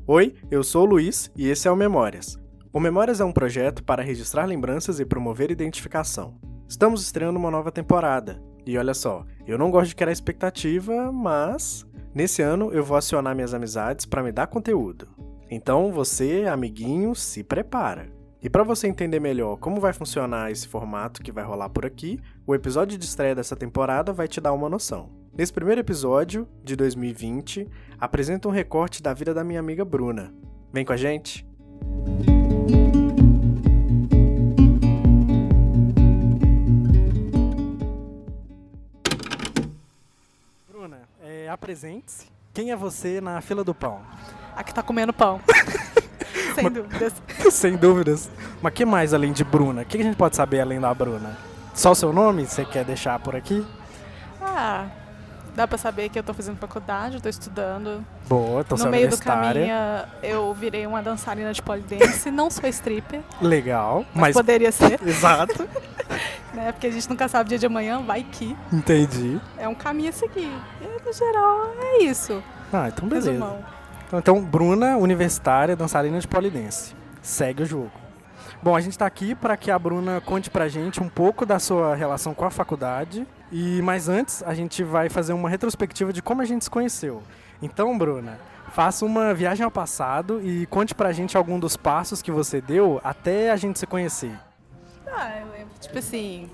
Oi, eu sou o Luiz e esse é o Memórias. O Memórias é um projeto para registrar lembranças e promover identificação. Estamos estreando uma nova temporada. E olha só, eu não gosto de criar expectativa, mas nesse ano eu vou acionar minhas amizades para me dar conteúdo. Então você, amiguinho, se prepara. E para você entender melhor como vai funcionar esse formato que vai rolar por aqui, o episódio de estreia dessa temporada vai te dar uma noção. Nesse primeiro episódio, de 2020, apresento um recorte da vida da minha amiga Bruna. Vem com a gente! Bruna, apresente-se. Quem é você na fila do pão? A que tá comendo pão. Sem dúvidas. Sem dúvidas. Mas o que mais além de Bruna? O que a gente pode saber além da Bruna? Só o seu nome? Você quer deixar por aqui? Dá pra saber que eu tô fazendo faculdade, eu tô estudando. Boa, tô No meio do caminho, eu virei uma dançarina de pole dance. Não sou stripper. Legal. Mas poderia ser. Exato. Né? Porque a gente nunca sabe o dia de amanhã, vai que. Entendi. É um caminho a seguir. E, no geral, é isso. Então beleza. Resumão. Então, Bruna, universitária, dançarina de pole dance. Segue o jogo. Bom, a gente tá aqui para que a Bruna conte pra gente um pouco da sua relação com a faculdade. Mas antes, a gente vai fazer uma retrospectiva de como a gente se conheceu. Então, Bruna, faça uma viagem ao passado e conte pra gente algum dos passos que você deu até a gente se conhecer. Eu lembro. Tipo assim,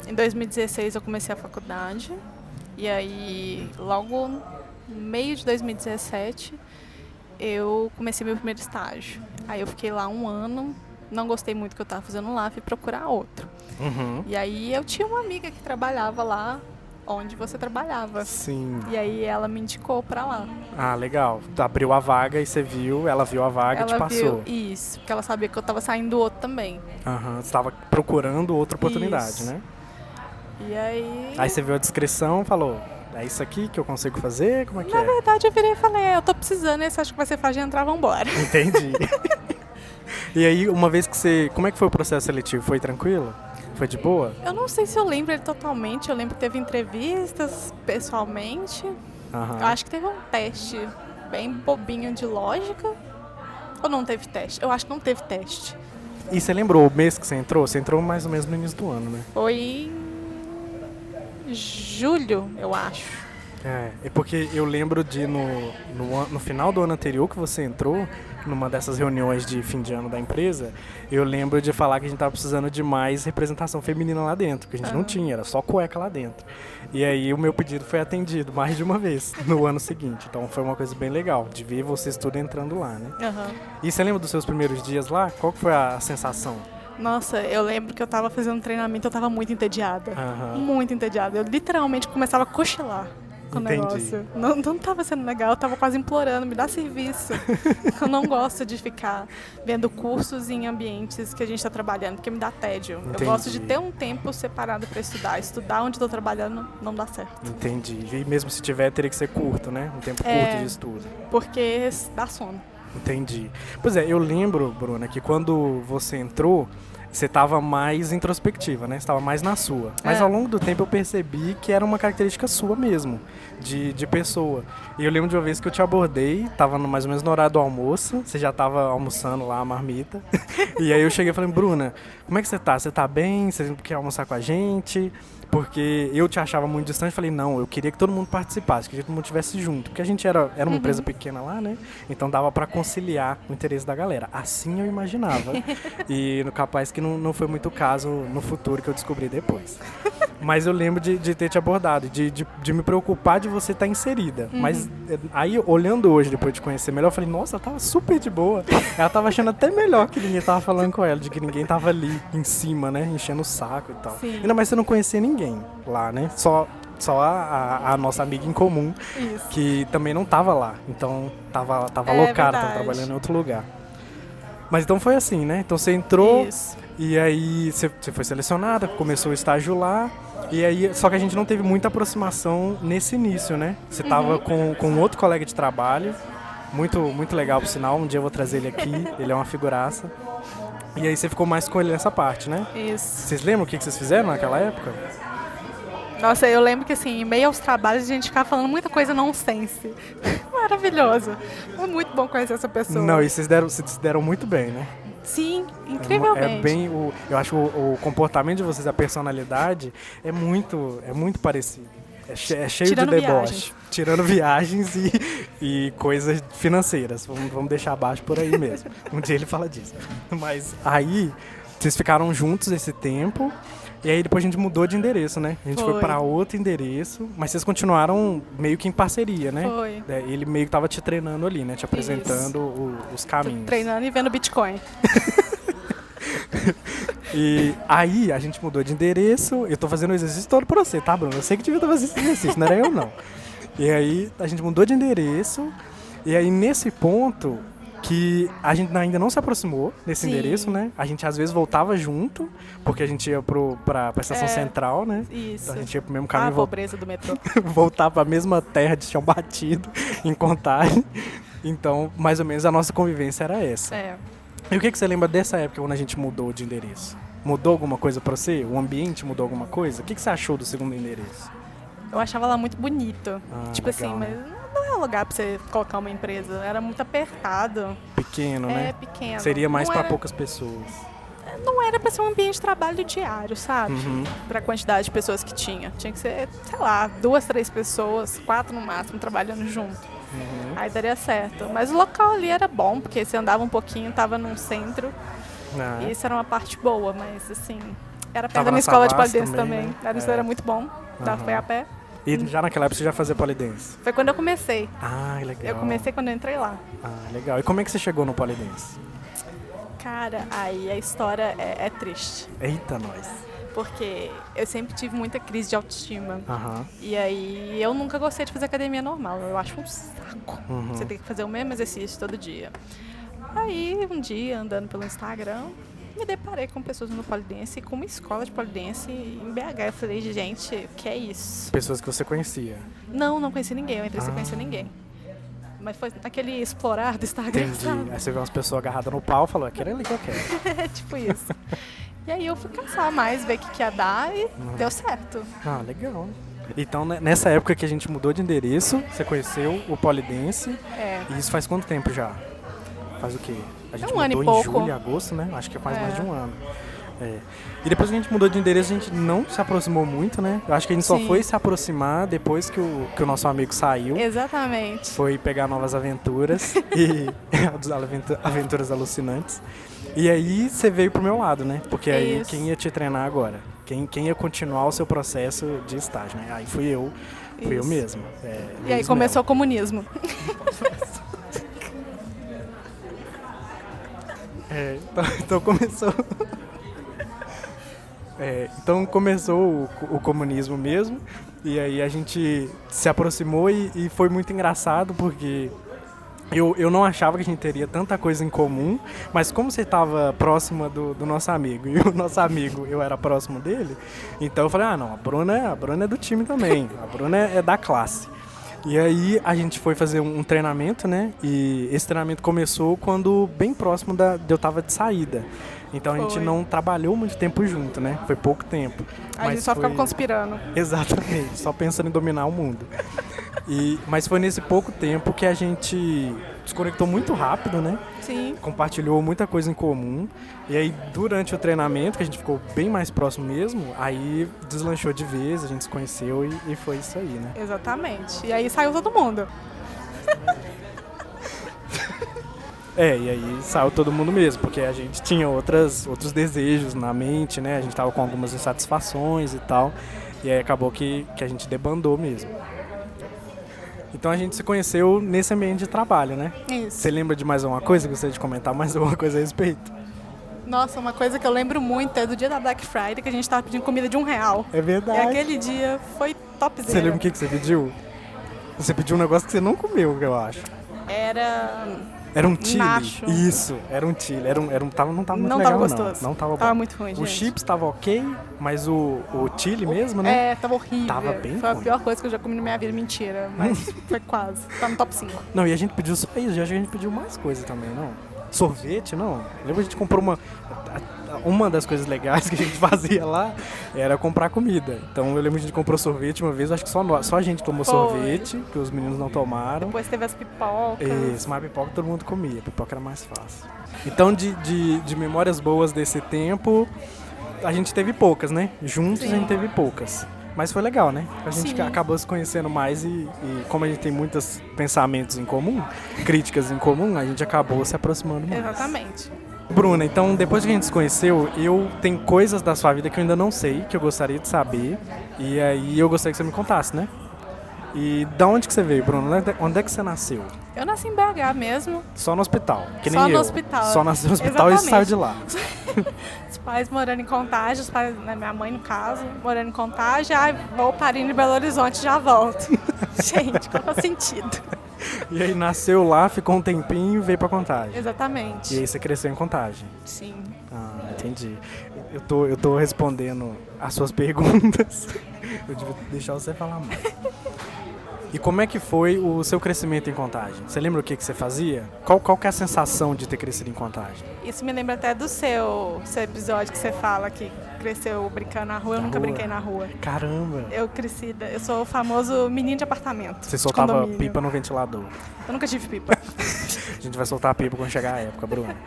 em 2016 eu comecei a faculdade. E aí, logo no meio de 2017, eu comecei meu primeiro estágio. Aí eu fiquei lá 1 ano. Não gostei muito do que eu estava fazendo lá, fui procurar outro. Uhum. E aí eu tinha uma amiga que trabalhava lá onde você trabalhava. Sim. E aí ela me indicou pra lá. Legal. Abriu a vaga e você viu, ela viu a vaga e te passou. Isso, porque ela sabia que eu estava saindo do outro também. Você estava procurando outra oportunidade, Isso. Né? E aí... Aí você viu a descrição e falou, é isso aqui que eu consigo fazer? Como é que Na verdade eu virei e falei, eu tô precisando, você acha que vai ser fácil de entrar, vambora. Entendi. E aí, uma vez que você... Como é que foi o processo seletivo? Foi tranquilo? Foi de boa? Eu não sei se eu lembro ele totalmente. Eu lembro que teve entrevistas pessoalmente. Eu acho que teve um teste bem bobinho de lógica. Ou não teve teste? Eu acho que não teve teste. E você lembrou o mês que você entrou? Você entrou mais ou menos no início do ano, né? Foi em julho, eu acho. É porque eu lembro de no final do ano anterior que você entrou, numa dessas reuniões de fim de ano da empresa, eu lembro de falar que a gente tava precisando de mais representação feminina lá dentro, porque a gente não tinha, era só cueca lá dentro. E aí o meu pedido foi atendido mais de uma vez no ano seguinte, então foi uma coisa bem legal, de ver vocês tudo entrando lá, né? E você lembra dos seus primeiros dias lá? Qual que foi a sensação? Nossa, eu lembro que eu tava fazendo treinamento, eu tava muito entediada. Muito entediada. Eu literalmente começava a cochilar. O negócio. Não tava sendo legal, eu tava quase implorando, me dá serviço. Eu não gosto de ficar vendo cursos em ambientes que a gente tá trabalhando, porque me dá tédio. Entendi. Eu gosto de ter um tempo separado pra estudar. Estudar onde eu tô trabalhando não dá certo. Entendi. E mesmo se tiver, teria que ser curto, né? Um tempo curto de estudo. Porque dá sono. Entendi. Pois é, eu lembro, Bruna, que quando você entrou, você estava mais introspectiva, né? Você estava mais na sua. Mas ao longo do tempo eu percebi que era uma característica sua mesmo, de pessoa. E eu lembro de uma vez que eu te abordei, estava mais ou menos no horário do almoço, você já estava almoçando lá a marmita. E aí eu cheguei e falei, Bruna, como é que você tá? Você tá bem? Você quer almoçar com a gente? Porque eu te achava muito distante, falei, não, eu queria que todo mundo participasse, que todo mundo estivesse junto. Porque a gente era uma empresa pequena lá, né? Então dava pra conciliar o interesse da galera. Assim eu imaginava. E capaz que não foi muito o caso no futuro, que eu descobri depois. Mas eu lembro de ter te abordado, de me preocupar de você estar inserida. Mas aí, olhando hoje, depois de conhecer melhor, eu falei, nossa, ela tava super de boa. Ela tava achando até melhor que ninguém tava falando com ela, de que ninguém tava ali em cima, né? Enchendo o saco e tal. Sim. Ainda mais você não conhecia ninguém lá, né? Só a nossa amiga em comum, Isso. que também não tava lá. Então, tava alocada, tava trabalhando em outro lugar. Mas então foi assim, né? Então você entrou. Isso. E aí você foi selecionada, começou o estágio lá. E aí, só que a gente não teve muita aproximação nesse início, né? Você tava com outro colega de trabalho, muito, muito legal, por sinal. Um dia eu vou trazer ele aqui, ele é uma figuraça. E aí você ficou mais com ele nessa parte, né? Isso. Vocês lembram o que vocês fizeram naquela época? Nossa, eu lembro que assim, em meio aos trabalhos, a gente ficava falando muita coisa nonsense. Maravilhoso. É muito bom conhecer essa pessoa. Não, e se deram muito bem, né? Sim, incrivelmente. Eu acho o comportamento de vocês, a personalidade, é muito parecido. É cheio Tirando de deboche. viagens. Tirando viagens e coisas financeiras. Vamos deixar abaixo por aí mesmo. Um dia ele fala disso. Mas aí, vocês ficaram juntos esse tempo. E aí depois a gente mudou de endereço, né? A gente foi para outro endereço. Mas vocês continuaram meio que em parceria, né? Foi. Ele meio que tava te treinando ali, né? Te apresentando os caminhos. Tô treinando e vendo Bitcoin. E aí a gente mudou de endereço. Eu tô fazendo o exercício todo pra você, tá, Bruno? Eu sei que devia estar fazendo esse exercício, não era eu não. E aí a gente mudou de endereço. E aí nesse ponto que a gente ainda não se aproximou desse endereço, né? A gente às vezes voltava junto, porque a gente ia pra estação central, né? Isso. Então a gente ia pro mesmo caminho. A pobreza do metrô. Voltar pra mesma terra de chão batido, em Contagem. Então, mais ou menos a nossa convivência era essa. É. E o que você lembra dessa época quando a gente mudou de endereço? Mudou alguma coisa pra você? O ambiente mudou alguma coisa? O que você achou do segundo endereço? Eu achava lá muito bonito. Tipo legal, assim, né? mas não é um lugar pra você colocar uma empresa. Era muito apertado. Pequeno, né? É, pequeno. Seria mais Não pra era- poucas pessoas. Não era pra ser um ambiente de trabalho diário, sabe? Uhum. Pra quantidade de pessoas que tinha. Tinha que ser, sei lá, 2, 3 pessoas, 4 no máximo, trabalhando junto. Aí daria certo. Mas o local ali era bom, porque você andava um pouquinho, tava num centro. Ah, E isso era uma parte boa, mas assim... Era perto Tava da na minha escola de Savassi polidense também, também. né? Isso era muito bom. Foi a pé. E já naquela época você já fazia polidense? Foi quando eu comecei. Ah, legal. Eu comecei quando eu entrei lá. Ah, legal. E como é que você chegou no polidense? Cara, aí a história é triste. Eita, nós. Porque eu sempre tive muita crise de autoestima. Aham. E aí eu nunca gostei de fazer academia normal. Eu acho um saco. Você tem que fazer o mesmo exercício todo dia. Aí um dia, andando pelo Instagram, me deparei com pessoas no polidense, com uma escola de polidense em BH. Eu falei, gente, o que é isso? Pessoas que você conhecia. Não conheci ninguém. Eu entrei sem conhecer ninguém. Mas foi naquele explorar do Instagram, Entendi. sabe? Aí você vê umas pessoas agarradas no pau e falou, aquele ali que eu quero. É tipo isso. E aí eu fui caçar mais, ver o que ia dar e deu certo. Ah, legal. Então, nessa época que a gente mudou de endereço, você conheceu o polidense. É. E isso faz quanto tempo já? Faz o quê? A gente Um ano e mudou em pouco. julho, agosto, né? Acho que faz mais de um ano. É. E depois que a gente mudou de endereço, a gente não se aproximou muito, né? Eu acho que a gente só Sim. foi se aproximar depois que o nosso amigo saiu. Exatamente. Foi pegar novas aventuras e aventuras alucinantes. E aí você veio pro meu lado, né? Porque aí Isso. quem ia te treinar agora? Quem ia continuar o seu processo de estágio, né? Aí fui eu Isso. mesmo. E aí começou o comunismo. Então começou. Então começou o comunismo mesmo. E aí a gente se aproximou e foi muito engraçado porque eu não achava que a gente teria tanta coisa em comum, mas como você estava próxima do nosso amigo e o nosso amigo, eu era próximo dele, então eu falei, não, a Bruna é do time também, a Bruna é da classe. E aí a gente foi fazer um treinamento, né? E esse treinamento começou quando bem próximo de eu tava de saída. Então a gente Foi. não trabalhou muito tempo junto, né? Foi pouco tempo. A gente só ficava conspirando. Exatamente, só pensando em dominar o mundo. Mas foi nesse pouco tempo que a gente se conectou muito rápido, né? Sim. Compartilhou muita coisa em comum. E aí, durante o treinamento, que a gente ficou bem mais próximo mesmo, aí deslanchou de vez, a gente se conheceu e foi isso aí, né? Exatamente. E aí saiu todo mundo. E aí saiu todo mundo mesmo, porque a gente tinha outros desejos na mente, né? A gente tava com algumas insatisfações e tal. E aí acabou que a gente debandou mesmo. Então a gente se conheceu nesse ambiente de trabalho, né? Isso. Você lembra de mais alguma coisa? Gostaria de comentar mais alguma coisa a respeito? Nossa, uma coisa que eu lembro muito é do dia da Black Friday, que a gente tava pedindo comida de R$1. É verdade. E aquele dia foi topzera. Você lembra o que você pediu? Você pediu um negócio que você não comeu, eu acho. Era um chili. nacho. Isso, era um chili. Não tava muito Não legal, tava gostoso. não. Não tava bom. Tava muito ruim, O gente. chips tava ok, mas o chili mesmo, né? Tava horrível. Tava bem Foi a ruim. pior coisa que eu já comi na minha vida. Mentira, mas foi quase. Tá no top 5. Não, e a gente pediu só isso. Já acho que a gente pediu mais coisa também, não? Sorvete, não? Lembra que a gente comprou uma das coisas legais que a gente fazia lá era comprar comida. Então eu lembro que a gente comprou sorvete uma vez, acho que só a gente tomou sorvete, que os meninos não tomaram. Depois teve as pipocas. Isso, mas pipoca todo mundo comia, pipoca era mais fácil. Então de memórias boas desse tempo, a gente teve poucas, né? Juntos Sim. a gente teve poucas. Mas foi legal, né? A gente Sim. acabou se conhecendo mais e como a gente tem muitos pensamentos em comum, críticas em comum, a gente acabou se aproximando mais. Exatamente. Bruna, então depois que a gente se conheceu, eu tenho coisas da sua vida que eu ainda não sei, que eu gostaria de saber. E aí eu gostaria que você me contasse, né? E da onde que você veio, Bruna? Onde é que você nasceu? Eu nasci em BH mesmo. Só no hospital, que nem eu. Só no hospital. Só nasci no hospital Exatamente. E saiu de lá. Os pais morando em Contagem, os pais, né, minha mãe no caso, morando em Contagem, vou parindo em Belo Horizonte, já volto. Gente, qual é o sentido? E aí nasceu lá, ficou um tempinho e veio pra Contagem. Exatamente. E aí você cresceu em Contagem. Sim. Ah, entendi. Eu tô respondendo as suas perguntas. Eu devia deixar você falar mais. E como é que foi o seu crescimento em Contagem? Você lembra o que você fazia? Qual que é a sensação de ter crescido em Contagem? Isso me lembra até do seu episódio que você fala que cresceu brincando na rua. Eu nunca brinquei na rua. Caramba! Eu sou o famoso menino de apartamento. Você soltava pipa no ventilador? Eu nunca tive pipa. A gente vai soltar a pipa quando chegar a época, Bruna.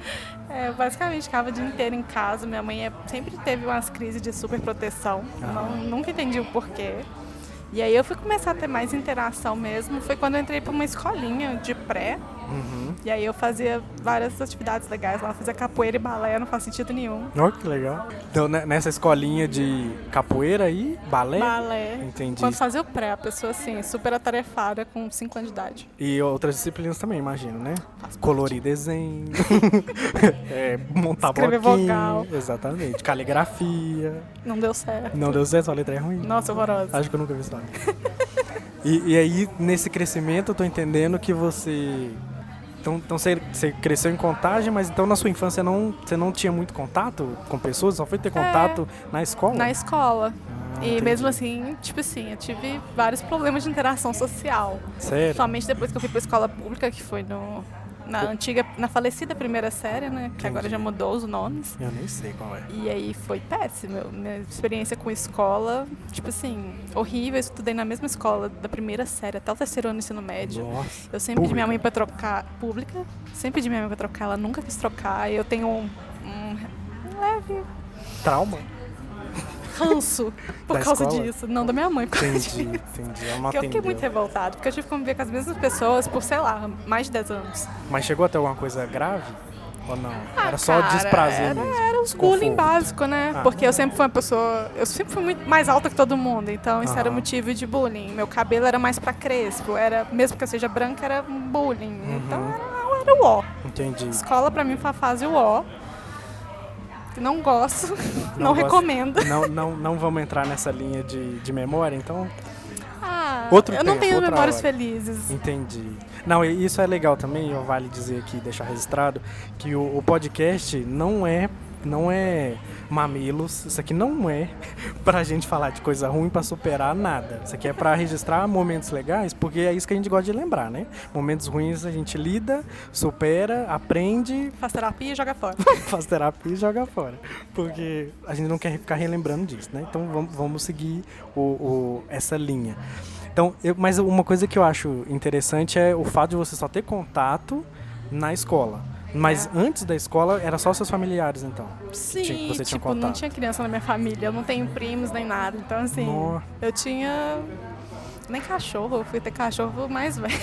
Eu basicamente ficava o dia inteiro em casa. Minha mãe sempre teve umas crises de superproteção. Nunca entendi o porquê. E aí eu fui começar a ter mais interação mesmo. Foi quando eu entrei para uma escolinha de pré. Uhum. E aí eu fazia várias atividades legais lá. Fazia capoeira e balé, não faz sentido nenhum. Olha que legal. Então nessa escolinha de capoeira e balé? Balé. Entendi. Quando fazia o pré, a pessoa assim, super atarefada com 5 anos de idade. E outras disciplinas também, imagino, né? Colorir desenho, montar escrever bloquinho. Vogal. Exatamente. Caligrafia. Não deu certo. Não deu certo? Sua letra é ruim? Nossa, horrorosa. Acho que eu nunca vi isso lá. E aí, nesse crescimento, eu tô entendendo que você... Então você cresceu em Contagem, mas então na sua infância você não tinha muito contato com pessoas? Só foi ter contato na escola? Na escola. E entendi. mesmo assim, tipo assim, eu tive vários problemas de interação social. Sério? Somente depois que eu fui pra escola pública, que foi na falecida primeira série, né? Que agora já mudou os nomes. Eu nem sei qual é. E aí foi péssimo. Minha experiência com escola, tipo assim, horrível. Eu estudei na mesma escola da primeira série até o 3º ano do ensino médio. Nossa. Eu sempre pedi minha mãe pra trocar. Pública. Sempre pedi minha mãe pra trocar, ela nunca quis trocar. E eu tenho um leve... Trauma? Ranço por causa escola? Disso. Não, da minha mãe por causa disso. Entendi. Porque eu fiquei muito revoltada, porque eu tive que conviver com as mesmas pessoas por, sei lá, mais de 10 anos. Mas chegou até alguma coisa grave? Ou não? Era só desprazer mesmo? Era os bullying básico, né? Porque eu sempre fui uma pessoa... Eu sempre fui muito mais alta que todo mundo, então isso era motivo de bullying. Meu cabelo era mais pra crespo, mesmo que eu seja branca, era bullying. Então era o ó. Entendi. Escola pra mim foi a fase ó. Não gosto, não recomendo. Não vamos entrar nessa linha de memória, então... eu não tenho memórias felizes. Entendi. Não, isso é legal também, vale dizer aqui, deixar registrado, que o podcast não é mamilos, isso aqui não é pra gente falar de coisa ruim pra superar nada. Isso aqui é pra registrar momentos legais, porque é isso que a gente gosta de lembrar, né? Momentos ruins a gente lida, supera, aprende... Faz terapia e joga fora. Faz terapia e joga fora. Porque a gente não quer ficar relembrando disso, né? Então vamos seguir essa linha. Então, mas uma coisa que eu acho interessante é o fato de você só ter contato na escola. Mas antes da escola, era só seus familiares, então? Sim, você tinha contato. Não tinha criança na minha família. Eu não tenho primos nem nada. Então, assim, eu tinha... Nem cachorro. Eu fui ter cachorro mais velho.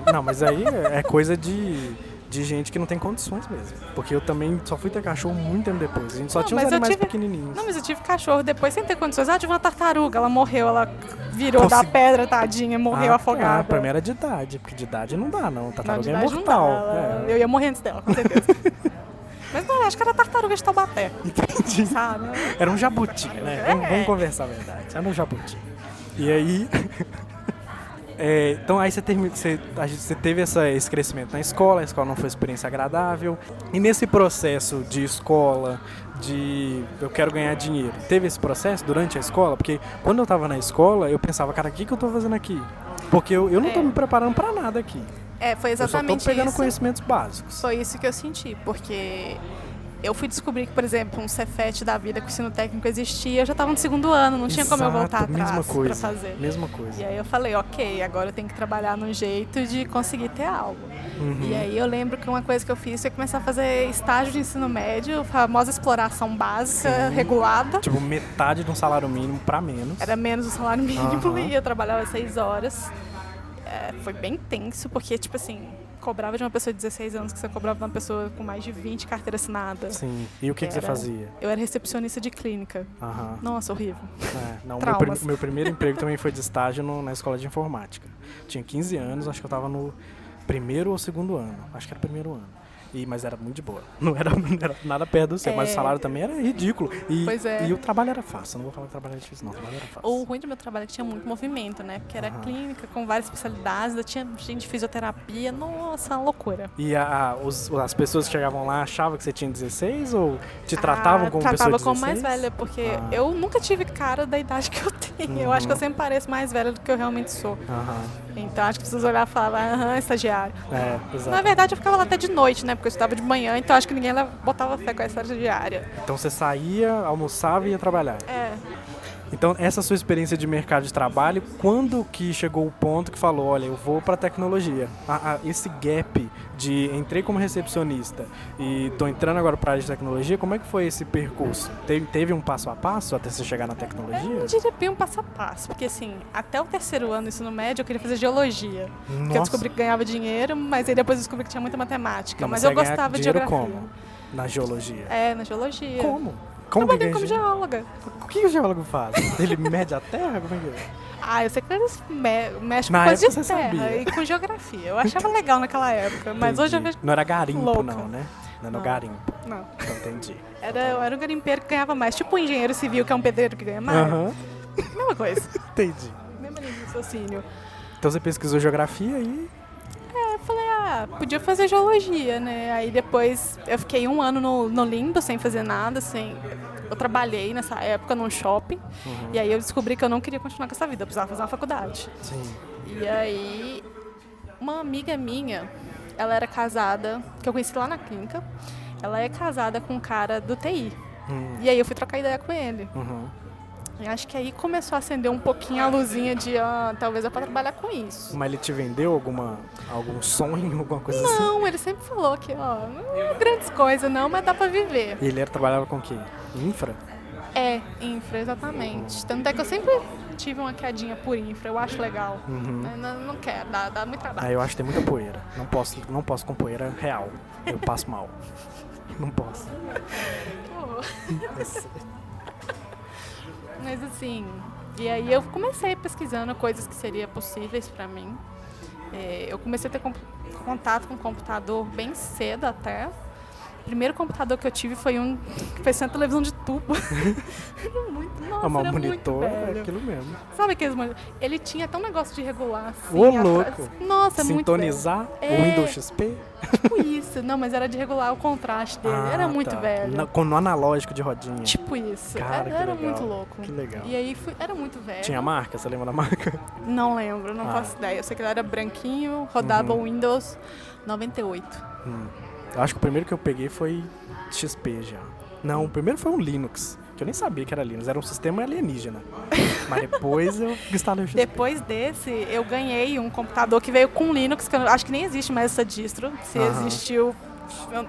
Não, mas aí é coisa de gente que não tem condições mesmo. Porque eu também só fui ter cachorro muito tempo depois. A gente só tinha uns animais pequenininhos. Não, mas eu tive cachorro depois sem ter condições. Tive uma tartaruga. Ela morreu. Ela virou da pedra, tadinha. Morreu afogada. Pra mim era de idade. Porque de idade não dá, não. Tartaruga não, é mortal. Eu ia morrer antes dela, com certeza. Mas não, acho que era tartaruga de Taubaté. Entendi. Sabe? Era um jabuti, né? Vamos conversar a verdade. Era um jabuti. E aí... então aí você teve esse crescimento na escola, a escola não foi uma experiência agradável. E nesse processo de escola, eu quero ganhar dinheiro, teve esse processo durante a escola? Porque quando eu tava na escola, eu pensava, cara, o que eu tô fazendo aqui? Porque eu não tô me preparando pra nada aqui. Foi exatamente isso. Eu só tô pegando conhecimentos básicos. Foi isso que eu senti, porque eu fui descobrir que, por exemplo, um Cefet da vida com o ensino técnico existia, eu já estava no 2º ano, não tinha como eu voltar atrás para fazer. Mesma coisa. E aí eu falei, ok, agora eu tenho que trabalhar num jeito de conseguir ter algo. E aí eu lembro que uma coisa que eu fiz foi começar a fazer estágio de ensino médio, a famosa exploração básica, regulada. Tipo, metade de um salário mínimo para menos. Era menos do salário mínimo e eu trabalhava 6 horas. Foi bem tenso, porque, tipo assim, cobrava de uma pessoa de 16 anos que você cobrava de uma pessoa com mais de 20 carteira assinada. Sim. E o que você fazia? Eu era recepcionista de clínica. Nossa, horrível. Não, meu primeiro emprego também foi de estágio na escola de informática. Tinha 15 anos, acho que eu estava no 1º ou 2º ano. Acho que era o 1º ano. Mas era muito de boa. Não era nada perto do seu, mas o salário também era ridículo. E o trabalho era fácil. Não vou falar que o trabalho era difícil, não. O trabalho era fácil. O ruim do meu trabalho é que tinha muito movimento, né? Porque era clínica com várias especialidades, tinha gente de fisioterapia. Nossa, uma loucura. E as pessoas que chegavam lá achavam que você tinha 16 ou te tratavam como pessoa de 16? Tratava como mais velha, porque eu nunca tive cara da idade que eu tenho. Eu acho que eu sempre pareço mais velha do que eu realmente sou. Então acho que vocês olhavam e falavam, estagiário. Exato. Na verdade eu ficava lá até de noite, né? Porque eu estudava de manhã, então acho que ninguém botava fé com essa estagiária. Então você saía, almoçava e ia trabalhar? Então, essa sua experiência de mercado de trabalho, quando que chegou o ponto que falou, olha, eu vou para tecnologia? Esse gap de entrei como recepcionista e tô entrando agora para a área de tecnologia, como é que foi esse percurso? Teve um passo a passo até você chegar na tecnologia? Eu não diria bem um passo a passo, porque assim, até o 3º ano do ensino médio eu queria fazer geologia. Porque eu descobri que ganhava dinheiro, mas aí depois eu descobri que tinha muita matemática. Mas eu gostava de geografia. Como? Na geologia? Na geologia. Como? Trabalhei como geóloga. O que o geólogo faz? Ele mede a terra? Como é que é? Eu sei que eles mexem com coisa de terra e com geografia. Eu achava legal naquela época, mas hoje eu vejo não era garimpo, louca. não, né? Não era garimpo. Não. Então, entendi. Era um garimpeiro que ganhava mais. Tipo um engenheiro civil, que é um pedreiro que ganha mais. Mesma coisa. Entendi. Mesma linha de raciocínio. Então você pesquisou geografia e... Eu falei, podia fazer geologia, né? Aí depois eu fiquei 1 ano no limbo, sem fazer nada, Eu trabalhei nessa época num shopping, e aí eu descobri que eu não queria continuar com essa vida, eu precisava fazer uma faculdade. Sim. E aí, uma amiga minha, ela era casada, que eu conheci lá na clínica, ela é casada com um cara do TI. E aí eu fui trocar ideia com ele. E acho que aí começou a acender um pouquinho a luzinha de, talvez eu possa trabalhar com isso. Mas ele te vendeu algum sonho, alguma coisa assim? Não, ele sempre falou que, não é grandes coisas não, mas dá pra viver. E ele trabalhava com o quê? Infra? Infra, exatamente. Tanto é que eu sempre tive uma quedinha por infra, eu acho legal. Não quero, dá muito trabalho. Eu acho que tem muita poeira. Não posso com poeira real. Eu passo mal. Não posso. Que horror. Mas assim, e aí eu comecei pesquisando coisas que seriam possíveis pra mim. Eu comecei a ter contato com o computador bem cedo até. O primeiro computador que eu tive foi um que parecia uma televisão de tubo. Era monitor, muito velho. É aquilo mesmo. Sabe aqueles monitores? Ele tinha até um negócio de regular assim. Ô, louco! Nossa, é muito velho. Sintonizar o Windows XP? Tipo isso. Não, mas era de regular o contraste dele. Era muito velho. No analógico de rodinha. Tipo isso. Cara, era muito louco. Que legal. E aí era muito velho. Tinha marca? Você lembra da marca? Não lembro, não faço ideia. Eu sei que ele era branquinho, rodava o Windows 98. Eu acho que o primeiro que eu peguei foi XP já. Não, o primeiro foi um Linux, que eu nem sabia que era Linux, era um sistema alienígena. Mas depois eu instalei o XP. Depois desse, eu ganhei um computador que veio com Linux, que eu acho que nem existe mais essa distro. Se existiu,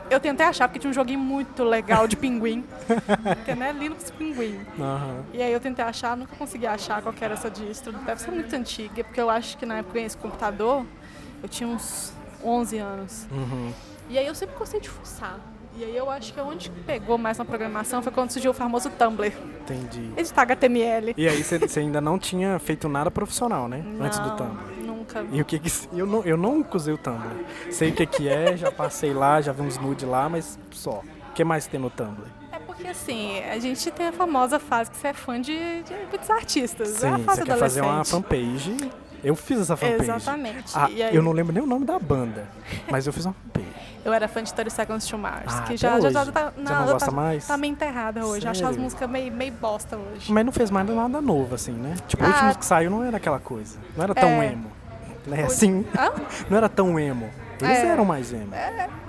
eu tentei achar, porque tinha um joguinho muito legal de pinguim. Que, né? Linux Pinguim. E aí eu tentei achar, nunca consegui achar qual que era essa distro. Deve ser muito antiga, porque eu acho que na época que eu ganhei esse computador, eu tinha uns 11 anos. E aí eu sempre gostei de fuçar. E aí eu acho que onde pegou mais na programação foi quando surgiu o famoso Tumblr. Entendi. Editar HTML. E aí você ainda não tinha feito nada profissional, né? Não, antes do Tumblr. Nunca. E o que eu nunca usei o Tumblr. Sei o que é, já passei lá, já vi uns nudes lá, mas só. O que mais tem no Tumblr? É porque assim, a gente tem a famosa fase que você é fã de muitos artistas. Sim, é a fase você quer fazer uma fanpage. Eu fiz essa fanpage. Exatamente. E aí... Eu não lembro nem o nome da banda, mas eu fiz uma fanpage. Eu era fã de 30 Seconds to Mars, que já tá, não gosta mais? Tá meio enterrada hoje. Sério? Acho as músicas meio bosta hoje. Mas não fez mais nada novo, assim, né? Tipo, o último que saiu não era aquela coisa. Não era tão emo. Né? Assim, não era tão emo. Eles eram mais emo.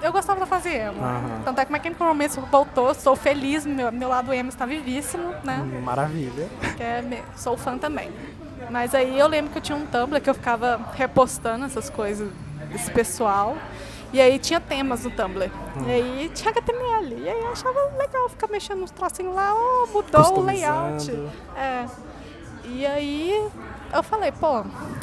Eu gostava da fase emo. Tanto é que My Chemical Romance voltou, sou feliz, meu lado emo está vivíssimo, né? Maravilha. Sou fã também. Mas aí eu lembro que eu tinha um Tumblr que eu ficava repostando essas coisas desse pessoal. E aí tinha temas no Tumblr. E aí tinha HTML. E aí eu achava legal ficar mexendo nos tracinhos lá. Mudou o layout. E aí eu falei,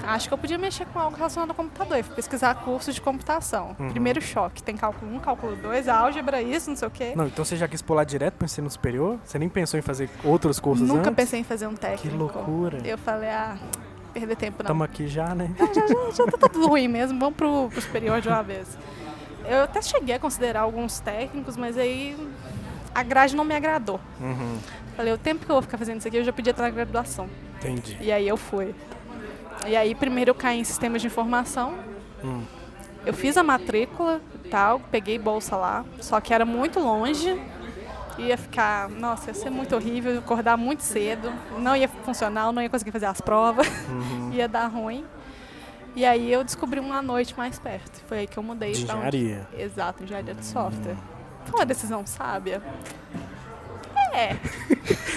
acho que eu podia mexer com algo relacionado ao computador. Eu fui pesquisar curso de computação. Primeiro choque. Tem cálculo 1, cálculo 2, álgebra, isso, não sei o quê. Não, então você já quis pular direto para o ensino superior? Você nem pensou em fazer outros cursos antes? Nunca pensei em fazer um técnico. Que loucura. Eu falei, perder tempo não. Estamos aqui já, né? Já tá tudo ruim mesmo. Vamos pro superior de uma vez. Eu até cheguei a considerar alguns técnicos, mas aí a grade não me agradou. Falei, o tempo que eu vou ficar fazendo isso aqui, eu já podia estar na graduação. Entendi. E aí eu fui. E aí primeiro eu caí em sistemas de informação. Eu fiz a matrícula e tal, peguei bolsa lá, só que era muito longe. Ia ficar, ia ser muito horrível, acordar muito cedo, não ia funcionar, eu não ia conseguir fazer as provas, ia dar ruim. E aí eu descobri uma noite mais perto. Foi aí que eu mudei. De engenharia. Exato, engenharia de software. Foi uma decisão sábia?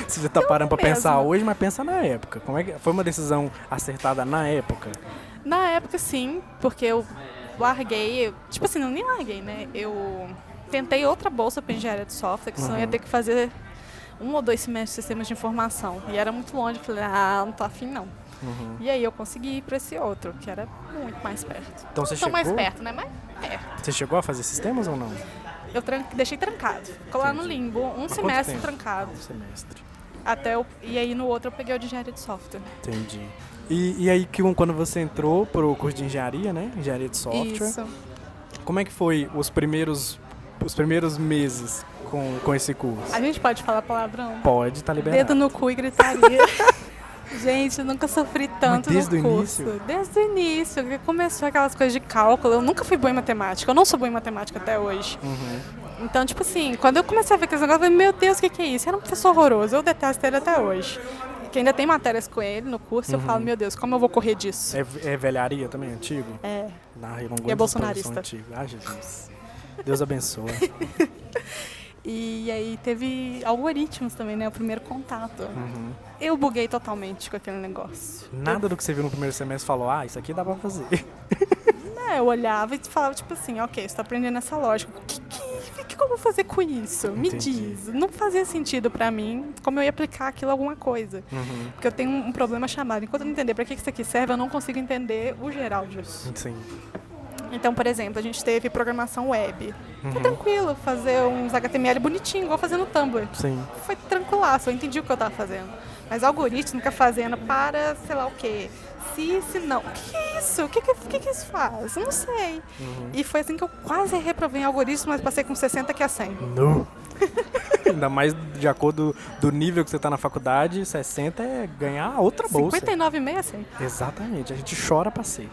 Você já tá parando pra pensar hoje, mas pensa na época. Como é que foi uma decisão acertada na época? Na época, sim, porque eu larguei, tipo assim, não nem larguei, né? Eu tentei outra bolsa para engenharia de software, que senão eu ia ter que fazer 1 ou 2 semestres de sistemas de informação. E era muito longe, eu falei, não tô afim não. E aí eu consegui ir para esse outro, que era muito mais perto. Então você chegou? mais perto, né? Mais perto. Você chegou a fazer sistemas ou não? Eu deixei trancado. Ficou lá no limbo, um semestre trancado. Um semestre. E aí no outro eu peguei o de engenharia de software. Entendi. E aí quando você entrou pro curso de engenharia, né? Engenharia de software. Isso. Como é que foi os primeiros meses com esse curso? A gente pode falar palavrão? Pode, tá liberado. Dedo no cu e gritaria. Gente, eu nunca sofri tanto no curso. Desde o início, que começou aquelas coisas de cálculo. Eu nunca fui boa em matemática. Eu não sou boa em matemática até hoje. Então, tipo assim, quando eu comecei a ver aqueles negócios, eu falei, meu Deus, o que é isso? Era um professor horroroso. Eu detesto ele até hoje. Que ainda tem matérias com ele no curso, eu falo, meu Deus, como eu vou correr disso? É velharia também, antigo? É. Eu não gosto e é bolsonarista. Jesus. Deus abençoe. E aí teve algoritmos também, né? O primeiro contato. Eu buguei totalmente com aquele negócio. Nada do que você viu no primeiro semestre falou, isso aqui dá pra fazer. Eu olhava e falava, tipo assim, ok, você tá aprendendo essa lógica. O que eu vou fazer com isso? Me diz. Não fazia sentido pra mim como eu ia aplicar aquilo a alguma coisa. Porque eu tenho um problema chamado, enquanto eu não entender pra que isso aqui serve, eu não consigo entender o geral disso. Sim. Então, por exemplo, a gente teve programação web. Foi tranquilo fazer uns HTML bonitinho, igual fazer no Tumblr. Sim. Foi tranquilaço, eu entendi o que eu estava fazendo. Mas algoritmo fica fazendo para, sei lá o quê. Se não. O que é isso? O que isso faz? Eu não sei. E foi assim que eu quase reprovei em algoritmo, mas passei com 60 que é 100. Não. Ainda mais de acordo do nível que você está na faculdade, 60 é ganhar outra bolsa. 59,6 é 100. Exatamente, a gente chora pra ser.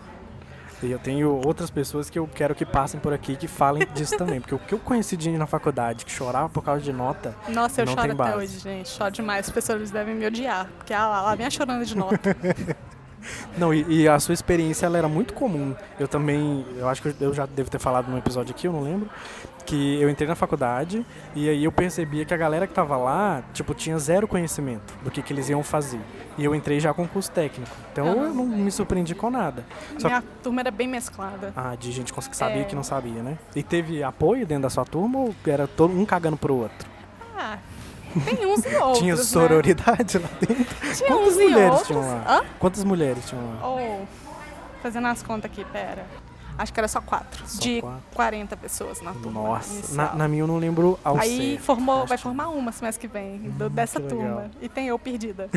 E eu tenho outras pessoas que eu quero que passem por aqui que falem disso também. Porque o que eu conheci de gente na faculdade que chorava por causa de nota. Nossa, eu não choro tem base. até hoje, gente. Choro demais. Os professores devem me odiar. Porque lá vem a chorando de nota. Não, e a sua experiência ela era muito comum. Eu acho que eu já devo ter falado num episódio aqui, eu não lembro. Que eu entrei na faculdade e aí eu percebia que a galera que tava lá, tipo, tinha zero conhecimento do que eles iam fazer. E eu entrei já com curso técnico. Então eu não me surpreendi com nada. Minha turma era bem mesclada. De gente que sabia e que não sabia, né? E teve apoio dentro da sua turma ou era todo um cagando pro outro? Tem uns e outros. Tinha sororidade lá dentro? Tinha Quantas uns e mulheres outros. tinham lá? Quantas mulheres tinham lá? Fazendo as contas aqui, pera. Acho que era só 4. De 4. 40 pessoas na turma. Nossa, na minha eu não lembro ao Aí certo. vai formar uma semestre que vem, dessa turma. Legal. E tem eu perdida.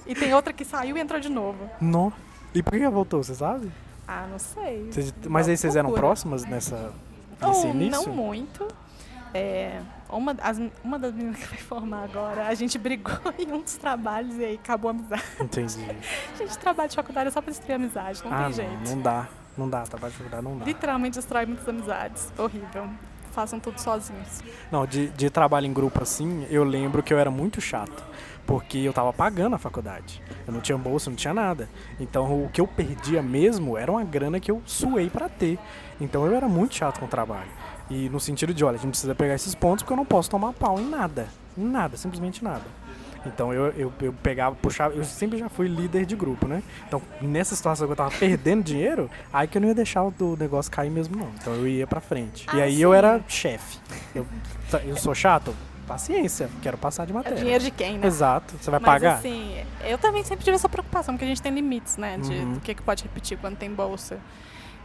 E tem outra que saiu e entrou de novo. Não. E por que ela voltou, você sabe? Não sei. Mas aí vocês eram próximas nesse início? Não muito. Uma das meninas que vai formar agora, a gente brigou em um dos trabalhos e aí acabou a amizade. Entendi. A gente trabalha de faculdade só pra destruir a amizade, não tem jeito. Não dá, trabalho de faculdade não dá. Literalmente destrói muitas amizades, horrível. façam tudo sozinhos. Não, de trabalho em grupo assim, eu lembro que eu era muito chato. Porque eu tava pagando a faculdade. Eu não tinha bolsa, não tinha nada. Então o que eu perdia mesmo era uma grana que eu suei pra ter. Então eu era muito chato com o trabalho. E no sentido de, olha, a gente precisa pegar esses pontos porque eu não posso tomar pau em nada. Em nada, simplesmente nada. Então eu pegava, puxava, eu sempre já fui líder de grupo, né? Então nessa situação que eu tava perdendo dinheiro, aí que eu não ia deixar o negócio cair mesmo não. Então eu ia pra frente. E aí sim, eu era chefe. Eu sou chato? Paciência, quero passar de matéria. É dinheiro de quem, né? Exato, você vai pagar? Mas assim, eu também sempre tive essa preocupação, porque a gente tem limites, né? Do que pode repetir quando tem bolsa.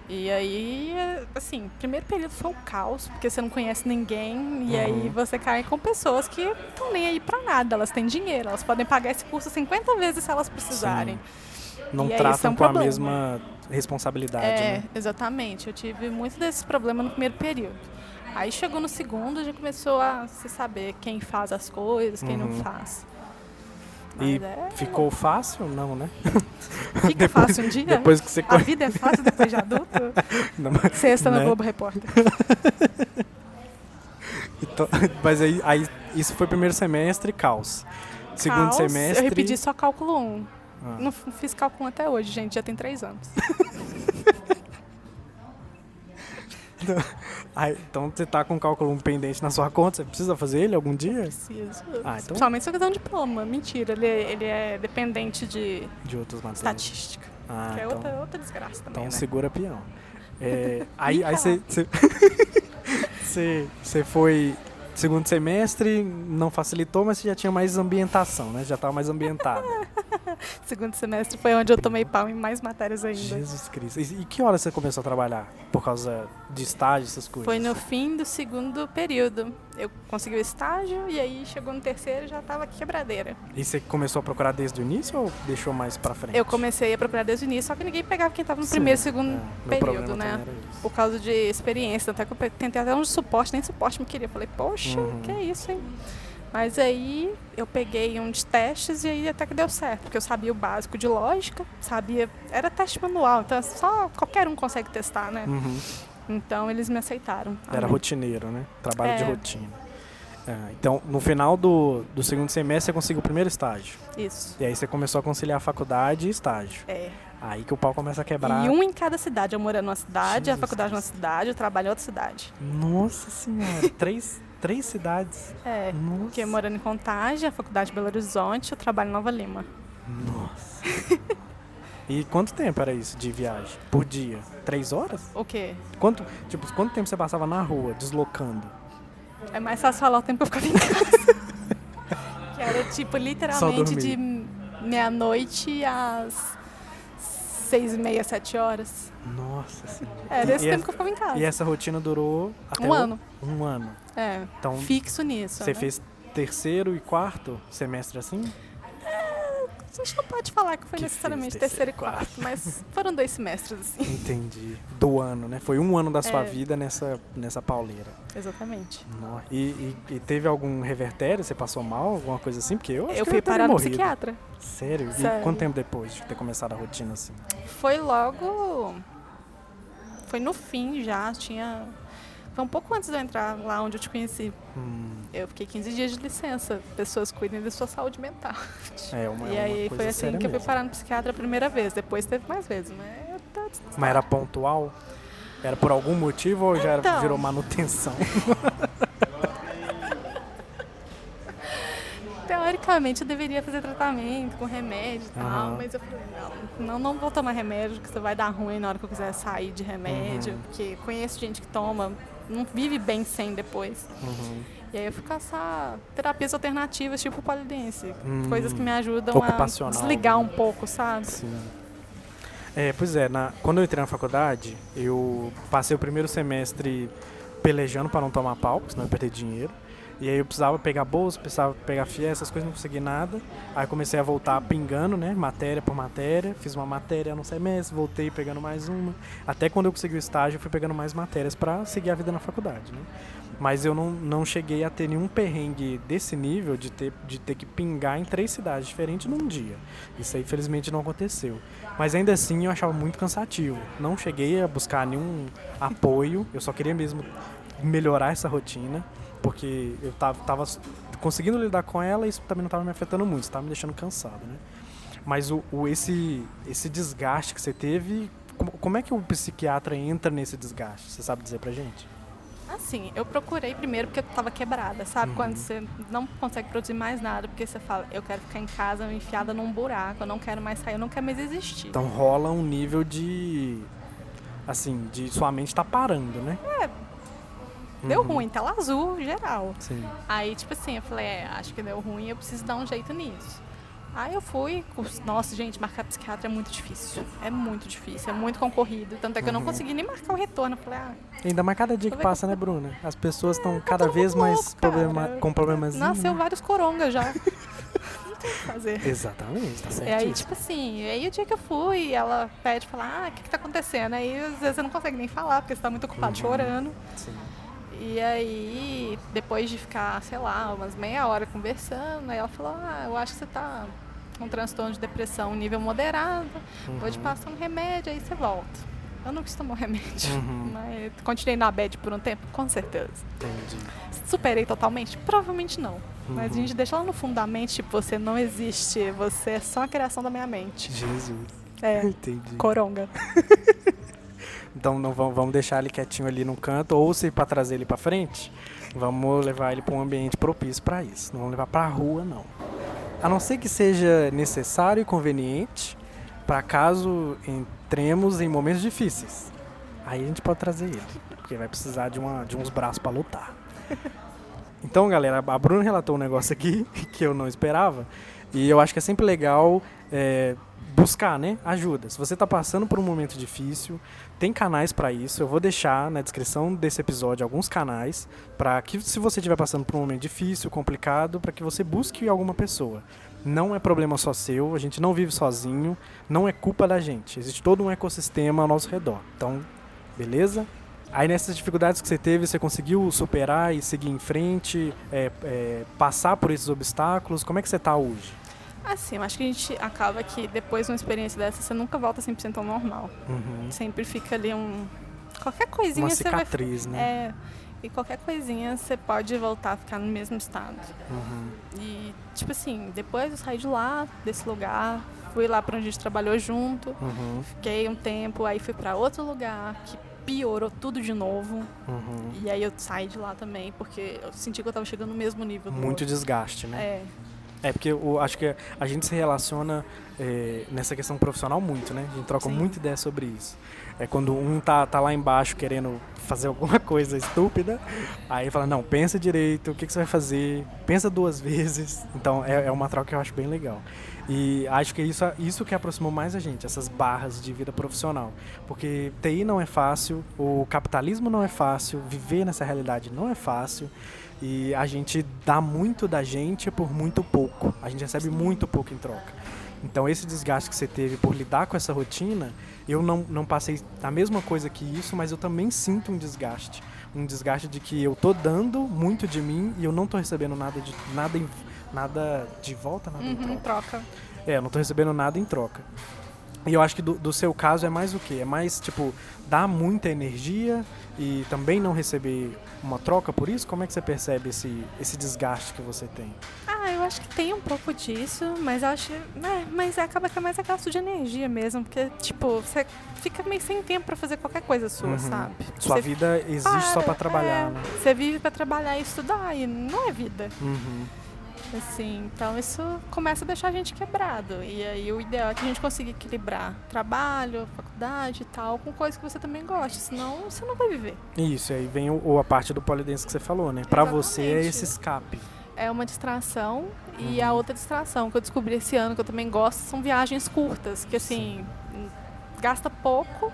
E aí, assim, primeiro período foi um caos, porque você não conhece ninguém, e aí você cai com pessoas que estão nem aí pra nada, elas têm dinheiro, elas podem pagar esse curso 50 vezes se elas precisarem. Sim. Não tratam com a mesma responsabilidade, né? Exatamente, eu tive muito desses problemas no primeiro período. Aí chegou no segundo, já começou a se saber quem faz as coisas, quem não faz. E ficou fácil? Não, né? Fica fácil um dia? Depois que você... A vida é fácil depois de adulto? Não, mas, Sexta no Globo Repórter. Então, mas aí isso foi primeiro semestre, caos. Segundo semestre... Eu repeti só cálculo 1. Não fiz cálculo 1 até hoje, gente. Já tem 3 anos. Então você tá com o cálculo 1 pendente na sua conta, você precisa fazer ele algum dia? Preciso. Então... Principalmente se eu quiser um diploma. Mentira, ele é dependente de outras matérias. Estatística. Que é então... outra desgraça também, então né? Segura peão. Aí você foi... Segundo semestre, não facilitou, mas você já tinha mais ambientação, né? Já estava mais ambientado. Segundo semestre foi onde eu tomei pau em mais matérias ainda. Jesus Cristo. E que hora você começou a trabalhar? Por causa de estágio, essas coisas? Foi no fim do segundo período. Eu consegui o estágio e aí chegou no terceiro e já estava quebradeira. E você começou a procurar desde o início ou deixou mais pra frente? Eu comecei a procurar desde o início, só que ninguém pegava quem estava no primeiro e segundo período, né? Por causa de experiência. Até que eu tentei até um suporte, nem suporte me queria. Falei, poxa, que é isso, hein? Mas aí eu peguei um de testes e aí até que deu certo, porque eu sabia o básico de lógica, era teste manual, então só qualquer um consegue testar, né? Então eles me aceitaram. Era rotineiro, né? Trabalho de rotina. Então, no final do segundo semestre, você conseguiu o primeiro estágio. Isso. E aí você começou a conciliar a faculdade e estágio. Aí que o pau começa a quebrar. E um em cada cidade. Eu morando numa cidade, a faculdade numa cidade, eu trabalho em outra cidade. Nossa Senhora, três cidades. Nossa. Porque morando em Contagem, a faculdade de Belo Horizonte, eu trabalho em Nova Lima. Nossa. E quanto tempo era isso de viagem? Por dia? 3 horas? O quê? Quanto tempo você passava na rua, deslocando? É mais fácil falar o tempo que eu ficava em casa. Que era literalmente de meia-noite às 6h30, 7 horas. Nossa Senhora. Era esse tempo que eu ficava em casa. E essa rotina durou até um ano. Um ano. Então, fixo nisso. Você fez terceiro e quarto semestre assim? A gente não pode falar que foi necessariamente terceiro e quarto, mas foram 2 semestres assim. Entendi. Do ano, né? Foi um ano da sua vida nessa pauleira. Exatamente. E teve algum revertério? Você passou mal? Alguma coisa assim? Porque eu acho que fui parar no psiquiatra. Sério? E quanto tempo depois de ter começado a rotina assim? Foi no fim já, foi um pouco antes de eu entrar lá onde eu te conheci. Eu fiquei 15 dias de licença. Pessoas cuidem da sua saúde mental. E aí foi assim que eu fui parar no psiquiatra a primeira vez. Depois teve mais vezes, né? Mas era pontual? Era por algum motivo ou já virou manutenção? Teoricamente eu deveria fazer tratamento com remédio e tal, mas eu falei, não vou tomar remédio, porque você vai dar ruim na hora que eu quiser sair de remédio, porque conheço gente que toma, não vive bem sem depois. E aí eu fui caçar terapias alternativas, tipo polidense, coisas que me ajudam a desligar um pouco, sabe? Sim. Pois é, quando eu entrei na faculdade, eu passei o primeiro semestre pelejando para não tomar pau, porque senão eu ia perder dinheiro. E aí eu precisava pegar bolsa, precisava pegar FIES, essas coisas, não consegui nada. Aí comecei a voltar pingando, né, matéria por matéria. Fiz uma matéria no semestre, voltei pegando mais uma. Até quando eu consegui o estágio, eu fui pegando mais matérias para seguir a vida na faculdade, né. Mas eu não cheguei a ter nenhum perrengue desse nível de ter que pingar em 3 cidades diferentes num dia. Isso aí, infelizmente, não aconteceu. Mas ainda assim, eu achava muito cansativo. Não cheguei a buscar nenhum apoio, eu só queria mesmo melhorar essa rotina, porque eu tava conseguindo lidar com ela e isso também não estava me afetando muito, estava me deixando cansado, né? Mas esse desgaste que você teve, como é que o psiquiatra entra nesse desgaste? Você sabe dizer pra gente? Assim, eu procurei primeiro porque eu tava quebrada, sabe? Quando você não consegue produzir mais nada, porque você fala, eu quero ficar em casa enfiada num buraco, eu não quero mais sair, eu não quero mais existir. Então rola um nível de sua mente tá parando, né? Deu ruim, tela azul, geral. Sim. Aí, tipo assim, eu falei, acho que deu ruim, eu preciso dar um jeito nisso. Aí eu fui, nossa, gente, marcar psiquiatra é muito difícil, é muito concorrido, tanto é que eu não consegui nem marcar o retorno, eu falei, Ainda mais cada dia que passa, né, Bruna? As pessoas estão cada vez mais com problemas. Nasceu vários corongas já. Não tem o que fazer. Exatamente, tá certo. E aí, tipo assim, aí o dia que eu fui, ela pede, fala, o que tá acontecendo? Aí, às vezes, você não consegue nem falar, porque você tá muito ocupado chorando. Sim. E aí, depois de ficar, sei lá, umas meia hora conversando, aí ela falou, eu acho que você tá com um transtorno de depressão nível moderado, vou te passar um remédio, aí você volta. Eu não quis tomar o remédio, mas continuei na bad por um tempo, com certeza. Entendi. Superei totalmente? Provavelmente não. Mas a gente deixa lá no fundo da mente, tipo, você não existe, você é só a criação da minha mente. Jesus. Entendi. Coronga. Então não vamos deixar ele quietinho ali no canto, ou se para trazer ele para frente, vamos levar ele para um ambiente propício para isso. Não vamos levar para a rua, não. A não ser que seja necessário e conveniente, para caso entremos em momentos difíceis. Aí a gente pode trazer ele, porque vai precisar de uns braços para lutar. Então, galera, a Bruna relatou um negócio aqui que eu não esperava, e eu acho que é sempre legal buscar, né, ajuda. Se você está passando por um momento difícil, tem canais para isso. Eu vou deixar na descrição desse episódio alguns canais para que, se você estiver passando por um momento difícil, complicado, para que você busque alguma pessoa. Não é problema só seu, a gente não vive sozinho, não é culpa da gente. Existe todo um ecossistema ao nosso redor. Então, beleza? Aí nessas dificuldades que você teve, você conseguiu superar e seguir em frente, passar por esses obstáculos? Como é que você está hoje? Assim, eu acho que a gente acaba que depois de uma experiência dessa, você nunca volta 100% ao normal. Sempre fica ali qualquer coisinha uma cicatriz, você vai... né? E qualquer coisinha você pode voltar a ficar no mesmo estado. E, tipo assim, depois eu saí de lá, desse lugar, fui lá pra onde a gente trabalhou junto, fiquei um tempo, aí fui pra outro lugar que piorou tudo de novo. E aí eu saí de lá também, porque eu senti que eu tava chegando no mesmo nível do Muito outro. desgaste, né? Porque eu acho que a gente se relaciona nessa questão profissional muito, né? A gente troca muita ideia sobre isso. É quando um tá lá embaixo querendo fazer alguma coisa estúpida, aí fala, não, pensa direito, o que você vai fazer, pensa 2 vezes. Então é uma troca que eu acho bem legal. E acho que isso que aproximou mais a gente, essas barras de vida profissional. Porque TI não é fácil, o capitalismo não é fácil, viver nessa realidade não é fácil. E a gente dá muito da gente por muito pouco. A gente recebe muito pouco em troca. Então esse desgaste que você teve por lidar com essa rotina, eu não passei a mesma coisa que isso, mas eu também sinto um desgaste. Um desgaste de que eu tô dando muito de mim e eu não tô recebendo nada de volta, nada em troca. Eu não tô recebendo nada em troca. E eu acho que do seu caso é mais o quê? É mais, tipo, dar muita energia e também não receber uma troca por isso? Como é que você percebe esse desgaste que você tem? Eu acho que tem um pouco disso, mas eu acho... mas acaba que é mais gasto de energia mesmo, porque, tipo, você fica meio sem tempo pra fazer qualquer coisa sua, sabe? Sua vida existe só pra trabalhar, né? Você vive pra trabalhar e estudar, e não é vida. Assim, então isso começa a deixar a gente quebrado. E aí o ideal é que a gente consiga equilibrar trabalho, faculdade e tal, com coisas que você também gosta, senão você não vai viver. Isso, aí vem a parte do polidense que você falou, né? Pra você é esse escape. É uma distração, e a outra distração que eu descobri esse ano, que eu também gosto, são viagens curtas, que assim, gasta pouco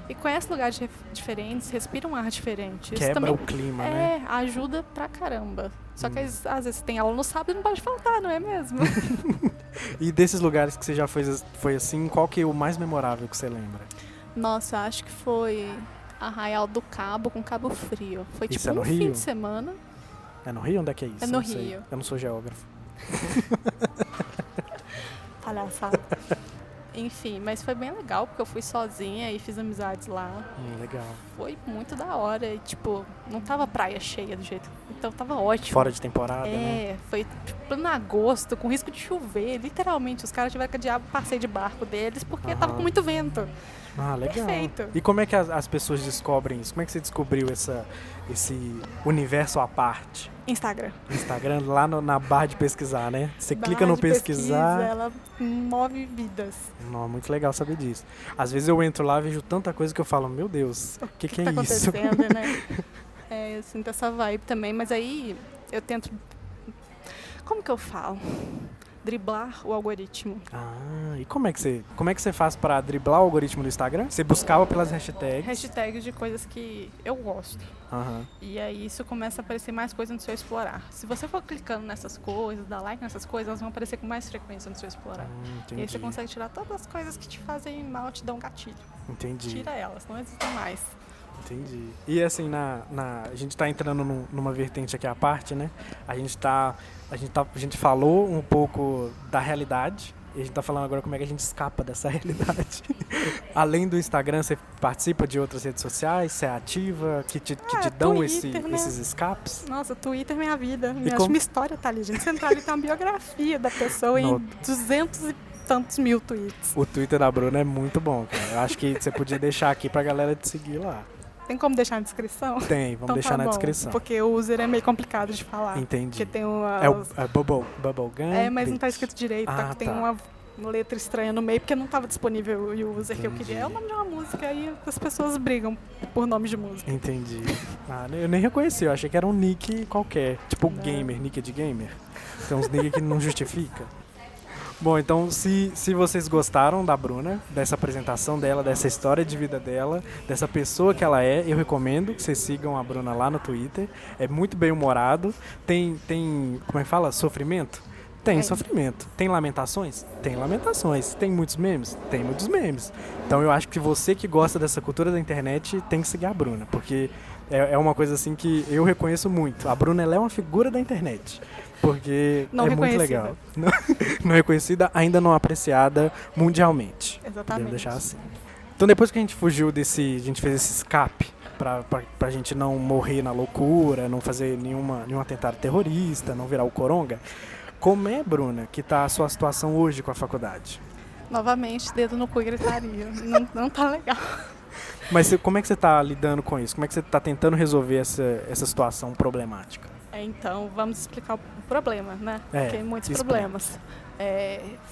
e conhece lugares diferentes, respira um ar diferente. Quebra também, o clima, né? Ajuda pra caramba. Só que às vezes tem aula no sábado e não pode faltar, não é mesmo? E desses lugares que você já foi assim, qual que é o mais memorável que você lembra? Nossa, acho que foi Arraial do Cabo com Cabo Frio. Foi isso tipo no Rio? Fim de semana. É no Rio? Onde é que é isso? É no Rio. Eu não sou geógrafo. Palhaçada. Enfim, mas foi bem legal, porque eu fui sozinha e fiz amizades lá. Legal. Foi muito da hora. E, tipo, não tava praia cheia do jeito. Então tava ótimo. Fora de temporada, né? Foi tipo em agosto, com risco de chover. Literalmente, os caras tiveram que adiar o passeio de barco deles porque tava com muito vento. Legal. Perfeito. E como é que as pessoas descobrem isso? Como é que você descobriu esse universo à parte? Instagram, lá na barra de pesquisar, né? Você clica no pesquisar. Ela move vidas. Não, muito legal saber disso. Às vezes eu entro lá e vejo tanta coisa que eu falo, meu Deus, o que tá é isso? Acontecendo, né? Eu sinto essa vibe também, mas aí eu tento... Como que eu falo? Driblar o algoritmo. E como é que você faz para driblar o algoritmo do Instagram? Você buscava pelas hashtags? Hashtags de coisas que eu gosto. E aí isso começa a aparecer mais coisas no seu explorar. Se você for clicando nessas coisas, dar like nessas coisas, elas vão aparecer com mais frequência no seu explorar. E aí você consegue tirar todas as coisas que te fazem mal, te dão gatilho. Entendi. Tira elas, não existem mais. Entendi. E assim, a gente está entrando numa vertente aqui à parte, né? A gente falou um pouco da realidade e a gente está falando agora como é que a gente escapa dessa realidade. Além do Instagram, você participa de outras redes sociais? Você é ativa? Que te dão Twitter, né? esses escapes? Nossa, Twitter é minha vida. Minha história tá ali, gente. Você entrar ali, tem uma biografia da pessoa em 200 e tantos mil tweets. O Twitter da Bruna é muito bom, cara. Eu acho que você podia deixar aqui pra galera te seguir lá. Tem como deixar na descrição? Tem, vamos deixar na descrição. Porque o user é meio complicado de falar. Entendi. Porque tem uma... É o Bubblegum? Mas não tá escrito direito. Tem uma letra estranha no meio, porque não estava disponível o user que eu queria. É o nome de uma música, aí as pessoas brigam por nomes de música. Entendi. Eu nem reconheci, eu achei que era um nick qualquer. Tipo gamer, nick de gamer. Tem uns nick que não justifica. Bom, então se vocês gostaram da Bruna, dessa apresentação dela, dessa história de vida dela, dessa pessoa que ela é, eu recomendo que vocês sigam a Bruna lá no Twitter. É muito bem humorado. Tem como é que fala? Sofrimento? Tem sofrimento. Tem lamentações? Tem lamentações. Tem muitos memes? Tem muitos memes. Então eu acho que você que gosta dessa cultura da internet tem que seguir a Bruna, porque é uma coisa assim que eu reconheço muito. A Bruna, ela é uma figura da internet. Porque é muito legal. Não reconhecida, ainda não apreciada mundialmente. Exatamente. Devo deixar assim. Então depois que a gente fugiu a gente fez esse escape pra gente não morrer na loucura, não fazer nenhum atentado terrorista, não virar o coronga. Como é, Bruna, que tá a sua situação hoje com a faculdade? Novamente, dedo no cu e gritaria. não tá legal. Mas como é que você tá lidando com isso? Como é que você tá tentando resolver essa situação problemática? Então, vamos explicar o problema, né? Tem muitos problemas.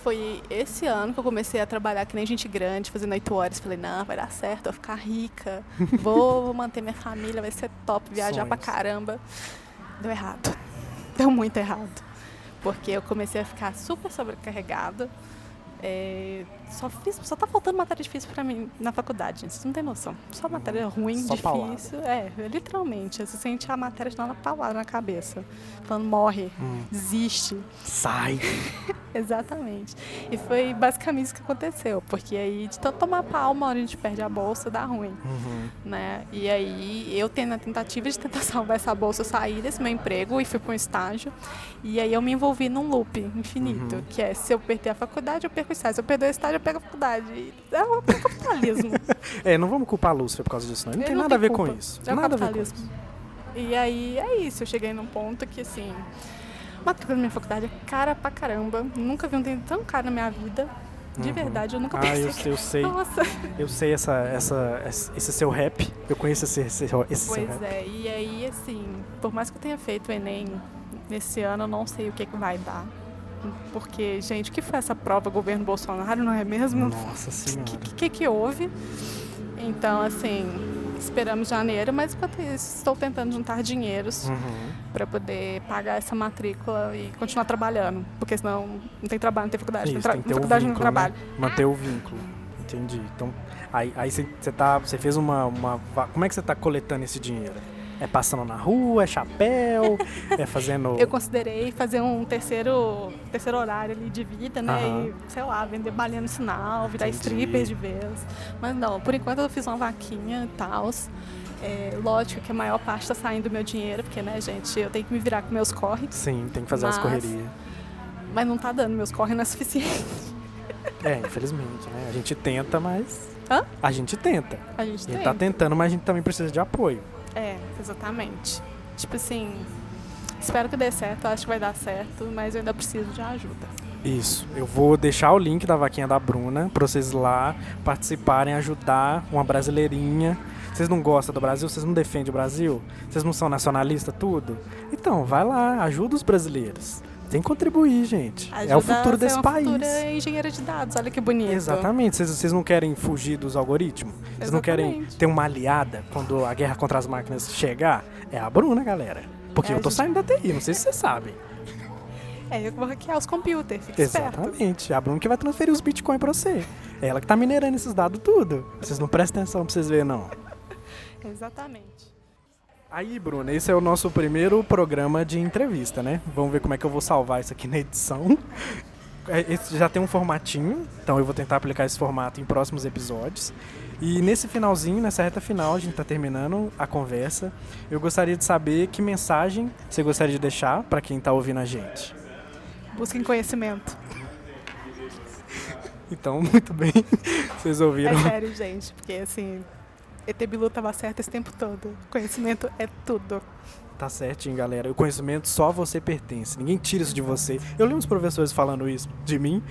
Foi esse ano que eu comecei a trabalhar que nem gente grande, fazendo 8 horas. Falei, não, vai dar certo, vou ficar rica, vou manter minha família, vai ser top, viajar pra caramba. Deu errado. Deu muito errado. Porque eu comecei a ficar super sobrecarregada. Só tá faltando matéria difícil pra mim na faculdade, gente. Vocês não tem noção. Só matéria ruim, só difícil. Literalmente. Você sente a matéria de uma paulada na cabeça. Falando, morre, desiste. Sai! Exatamente. E foi basicamente isso que aconteceu. Porque aí, de tanto tomar pau, uma hora a gente perde a bolsa, dá ruim. Né? E aí, eu tendo a tentativa de tentar salvar essa bolsa, eu saí desse meu emprego e fui para um estágio. E aí, eu me envolvi num loop infinito. Que é, se eu perder a faculdade, eu perco o estágio. Se eu perder o estágio, eu pego a faculdade. É o capitalismo. Não vamos culpar a Lúcia por causa disso, não. Não tem nada a ver com isso. É o capitalismo. E aí, é isso. Eu cheguei num ponto que, assim... matrícula da minha faculdade é cara pra caramba. Nunca vi um trem tão caro na minha vida. De verdade, eu nunca pensei. Eu sei. Nossa. Eu sei esse seu rap. Eu conheço esse seu rap. Pois é, e aí, assim, por mais que eu tenha feito o Enem nesse ano, eu não sei o que vai dar. Porque, gente, o que foi essa prova governo Bolsonaro, não é mesmo? Nossa Senhora. O que houve? Então, assim, esperamos janeiro, mas enquanto isso, estou tentando juntar dinheiros para poder pagar essa matrícula e continuar trabalhando. Porque senão não tem trabalho, não tem faculdade. Isso, tem que ter faculdade, vínculo, não trabalho. Né? Manter o vínculo. Entendi. Então, aí você fez uma... Como é que você está coletando esse dinheiro? É passando na rua, é chapéu, é fazendo... Eu considerei fazer um terceiro horário ali de vida, né? E, sei lá, vender balinha no sinal, virar stripper de vez. Mas não, por enquanto eu fiz uma vaquinha e tal. Lógico que a maior parte está saindo do meu dinheiro, porque, né, gente, eu tenho que me virar com meus corres. Sim, tem que fazer as correrias. Mas não tá dando, meus corres não é suficiente. Infelizmente, né? A gente tenta, mas... Hã? A gente tenta. A gente tenta. Tá tentando, mas a gente também precisa de apoio. Exatamente. Tipo assim, espero que dê certo, acho que vai dar certo, mas eu ainda preciso de ajuda. Isso. Eu vou deixar o link da vaquinha da Bruna pra vocês ir lá participarem, ajudar uma brasileirinha. Vocês não gostam do Brasil? Vocês não defendem o Brasil? Vocês não são nacionalistas, tudo? Então, vai lá, ajuda os brasileiros. Tem que contribuir, gente. É o futuro desse país. Futura engenheira de dados, olha que bonito. Exatamente. Vocês não querem fugir dos algoritmos? Vocês não querem ter uma aliada quando a guerra contra as máquinas chegar? É a Bruna, galera. Porque eu tô saindo da TI, não sei se vocês sabem. Eu vou hackear os computers, fique esperto. Exatamente. É a Bruna que vai transferir os bitcoins pra você. É ela que tá minerando esses dados tudo. Vocês não prestam atenção pra vocês verem, não. Exatamente. Aí, Bruna, esse é o nosso primeiro programa de entrevista, né? Vamos ver como é que eu vou salvar isso aqui na edição. Esse já tem um formatinho, então eu vou tentar aplicar esse formato em próximos episódios. E nesse finalzinho, nessa reta final, a gente tá terminando a conversa. Eu gostaria de saber que mensagem você gostaria de deixar para quem tá ouvindo a gente. Busquem conhecimento. Então, muito bem. Vocês ouviram? É sério, gente, porque assim... ET Bilu tava certo esse tempo todo. Conhecimento é tudo. Tá certinho, galera. O conhecimento só você pertence. Ninguém tira isso de você. Eu lembro os professores falando isso de mim.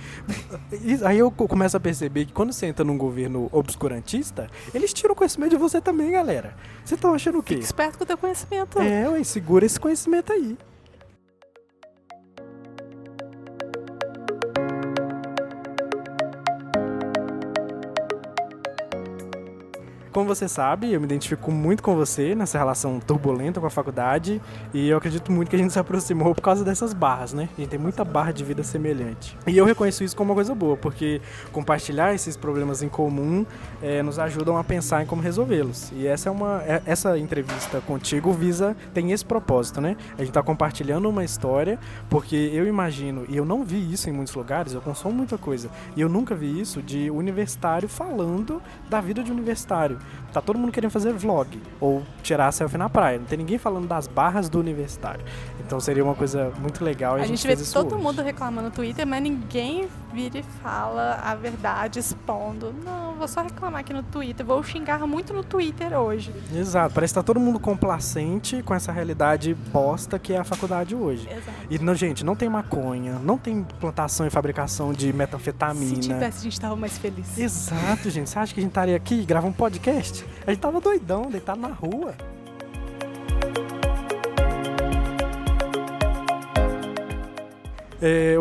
E aí eu começo a perceber que quando você entra num governo obscurantista, eles tiram o conhecimento de você também, galera. Vocês estão achando o quê? Fique esperto com o teu conhecimento. Segura esse conhecimento aí. Como você sabe, eu me identifico muito com você nessa relação turbulenta com a faculdade e eu acredito muito que a gente se aproximou por causa dessas barras, né? A gente tem muita barra de vida semelhante. E eu reconheço isso como uma coisa boa, porque compartilhar esses problemas em comum nos ajudam a pensar em como resolvê-los. E essa entrevista contigo tem esse propósito, né? A gente tá compartilhando uma história, porque eu imagino, e eu não vi isso em muitos lugares, eu consumo muita coisa, e eu nunca vi isso de universitário falando da vida de universitário. Tá todo mundo querendo fazer vlog ou tirar selfie na praia. Não tem ninguém falando das barras do universitário. Então seria uma coisa muito legal. A gente vê todo mundo reclamando no Twitter, mas ninguém vira e fala a verdade expondo. Não, vou só reclamar aqui no Twitter. Vou xingar muito no Twitter hoje. Exato. Parece que tá todo mundo complacente com essa realidade bosta que é a faculdade hoje. Exato. E, não, gente, não tem maconha, não tem plantação e fabricação de metanfetamina. Se tivesse, a gente tava mais feliz. Exato, gente. Você acha que a gente estaria aqui e gravar um podcast? A gente tava doidão, deitado na rua.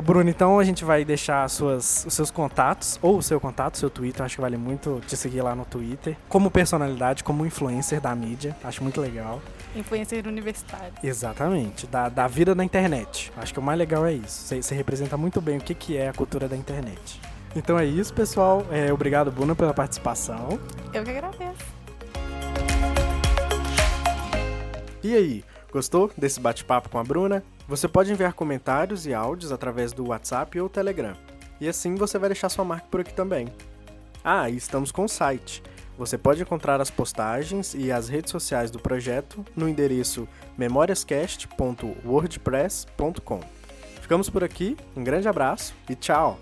Bruno, então a gente vai deixar os seus contatos, ou o seu contato, seu Twitter, acho que vale muito te seguir lá no Twitter, como personalidade, como influencer da mídia, acho muito legal. Influencer universitário. Exatamente, da vida da internet, acho que o mais legal é isso, você representa muito bem o que é a cultura da internet. Então é isso, pessoal, obrigado, Bruna, pela participação. Eu que agradeço. E aí, gostou desse bate-papo com a Bruna? Você pode enviar comentários e áudios através do WhatsApp ou Telegram. E assim você vai deixar sua marca por aqui também. E estamos com o site. Você pode encontrar as postagens e as redes sociais do projeto no endereço memoriascast.wordpress.com. Ficamos por aqui, um grande abraço e tchau!